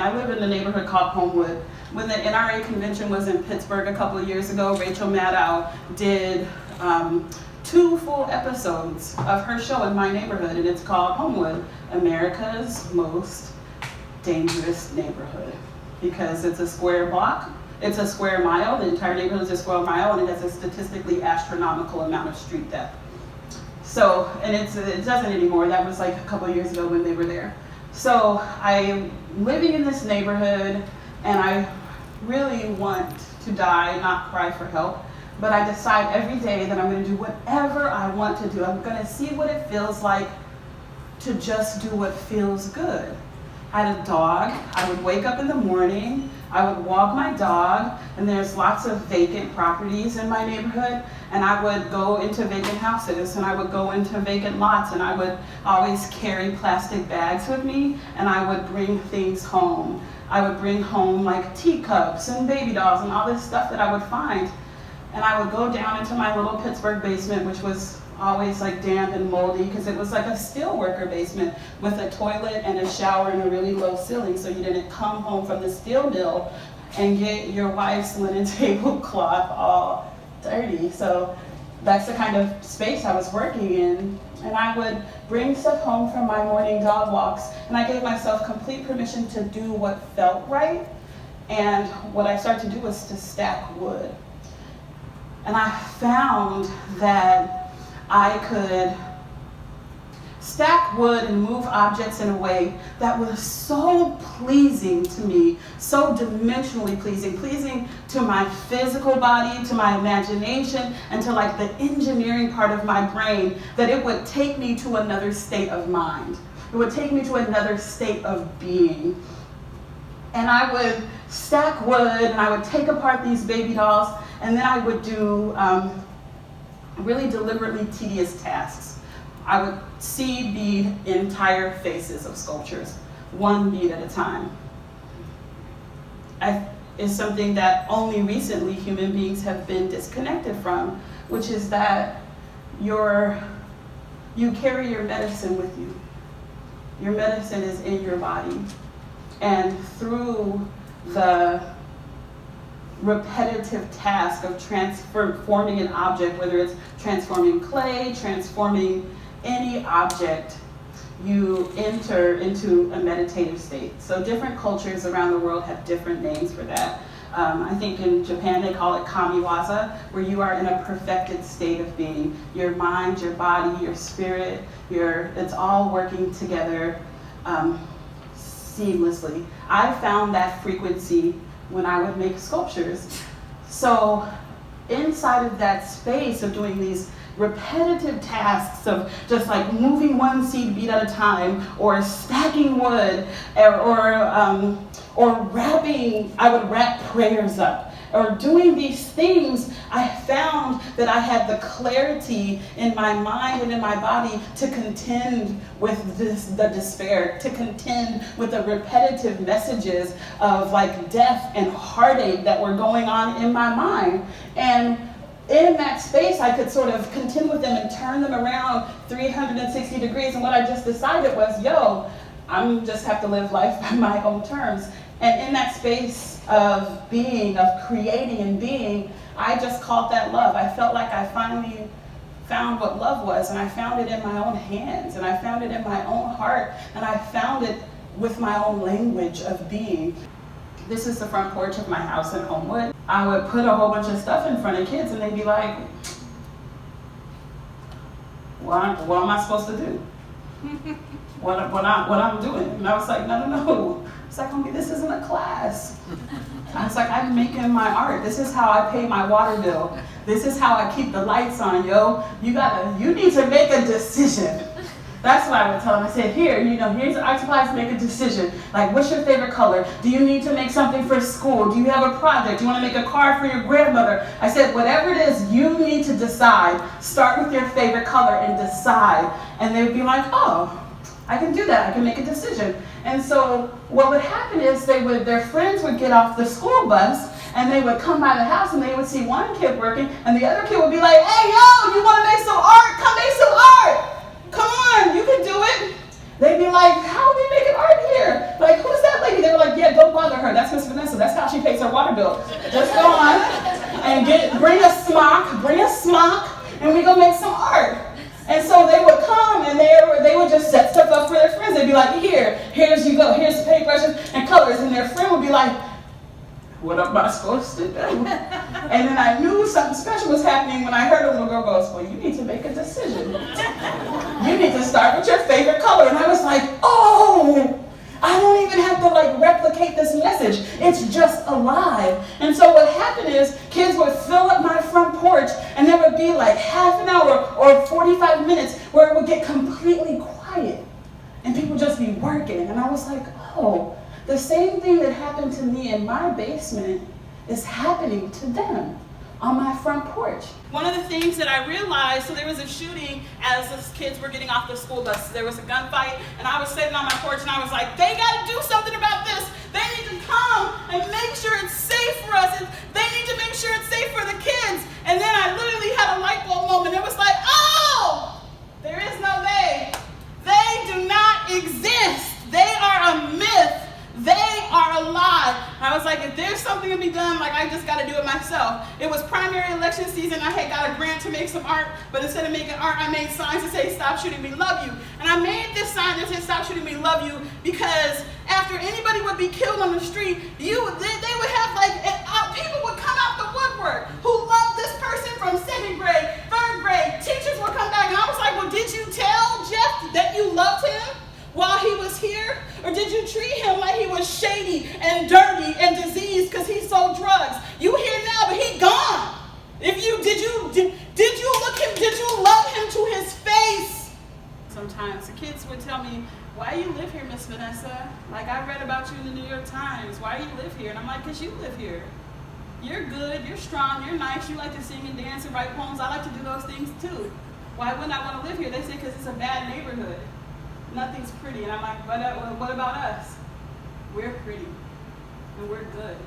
I live in a neighborhood called Homewood. When the NRA convention was in Pittsburgh a couple of years ago, Rachel Maddow did 2 full episodes of her show in my neighborhood, and it's called Homewood, America's Most Dangerous Neighborhood, because it's a square block, it's a square mile, the entire neighborhood is a square mile, and it has a statistically astronomical amount of street depth. So, and it doesn't anymore, that was like a couple of years ago when they were there. So I'm living in this neighborhood, and I really want to die, not cry for help, but I decide every day that I'm going to do whatever I want to do. I'm going to see what it feels like to just do what feels good. I had a dog. I would wake up in the morning, I would walk my dog, and there's lots of vacant properties in my neighborhood, and I would go into vacant houses, and I would go into vacant lots, and I would always carry plastic bags with me, and I would bring things home. I would bring home like teacups and baby dolls and all this stuff that I would find. And I would go down into my little Pittsburgh basement, which was always like damp and moldy because it was like a steel worker basement with a toilet and a shower and a really low ceiling, so you didn't come home from the steel mill and get your wife's linen tablecloth all dirty. So that's the kind of space I was working in. And I would bring stuff home from my morning dog walks, and I gave myself complete permission to do what felt right. And what I started to do was to stack wood. And I found that I could stack wood and move objects in a way that was so pleasing to me, so dimensionally pleasing to my physical body, to my imagination, and to like the engineering part of my brain, that it would take me to another state of mind. It would take me to another state of being. And I would stack wood, and I would take apart these baby dolls, and then I would do really deliberately tedious tasks. I would seed bead entire faces of sculptures, one bead at a time. It's something that only recently human beings have been disconnected from, which is that you carry your medicine with you. Your medicine is in your body. And through the repetitive task of transforming an object, whether it's transforming clay, transforming any object, you enter into a meditative state. So different cultures around the world have different names for that. I think in Japan they call it kamiwaza, where you are in a perfected state of being. Your mind, your body, your spirit, it's all working together seamlessly. I found that frequency when I would make sculptures. So inside of that space of doing these repetitive tasks of just like moving one seed bead at a time, or stacking wood, or wrapping, I would wrap prayers up, or doing these things, I found that I had the clarity in my mind and in my body to contend with the despair, to contend with the repetitive messages of like death and heartache that were going on in my mind. And in that space, I could sort of contend with them and turn them around 360 degrees. And what I just decided was, I'm just have to live life by my own terms. And in that space of being, of creating and being, I just called that love. I felt like I finally found what love was, and I found it in my own hands, and I found it in my own heart, and I found it with my own language of being. This is the front porch of my house in Homewood. I would put a whole bunch of stuff in front of kids, and they'd be like, what am I supposed to do? What I'm doing? And I was like, no. It's like, homie, this isn't a class. I was like, I'm making my art. This is how I pay my water bill. This is how I keep the lights on, yo. You need to make a decision. That's what I would tell them. I said, here's art supplies, make a decision. Like, what's your favorite color? Do you need to make something for school? Do you have a project? Do you want to make a card for your grandmother? I said, whatever it is, you need to decide. Start with your favorite color and decide. And they would be like, oh, I can do that. I can make a decision. And so what would happen is their friends would get off the school bus, and they would come by the house, and they would see one kid working, and the other kid would be like, hey, yo, you want to make some art? Come make some art. Come on, you can do it. They'd be like, how are we making art here? Like, who's that lady? They were like, yeah, pays her water bill. Just go on and bring a smock, and we go make some art. And so they would come and they would just set stuff up for their friends. They'd be like, here's you go, here's the paintbrushes and colors. And their friend would be like, what am I supposed to do? And then I knew something special was happening when I heard a little girl goes, well, you need to make a decision. You need to start with your favorite color. And I was like, oh, I don't even have to like replicate this message. It's just alive. And so what happened is kids would fill up my front porch and there would be like half an hour or 45 minutes where it would get completely quiet and people would just be working. And I was like, oh, the same thing that happened to me in my basement is happening to them on my front porch. One of the things that I realized, so there was a shooting as the kids were getting off the school bus. There was a gunfight, and I was sitting on my porch, and I was like, they got to do something about this. They need to come and make sure it's safe for us, and they need to make sure it's safe for the kids. And then I literally had a light bulb moment. It was like, oh, there is no they. They do not exist. They are a myth. They are alive. I was like, if there's something to be done, like I just got to do it myself. It was primary election season. I had got a grant to make some art, but instead of making art, I made signs that say, stop shooting me, love you. And I made this sign that said, stop shooting me, love you, because after anybody would be killed on the street, they would have like, people would come out the woodwork who loved this person from 2nd grade, 3rd grade. Teachers would come back, and I was like, well, did you tell Jeff that you loved him while he was here? Or did you treat him like he was shady and dirty and diseased because he sold drugs? You here now, but he gone. Did you love him to his face? Sometimes the kids would tell me, why you live here, Miss Vanessa? Like I read about you in the New York Times. Why you live here? And I'm like, because you live here. You're good, you're strong, you're nice, you like to sing and dance and write poems. I like to do those things too. Why wouldn't I want to live here? They say because it's a bad neighborhood. Nothing's pretty. And I'm like, what about us? We're pretty and we're good.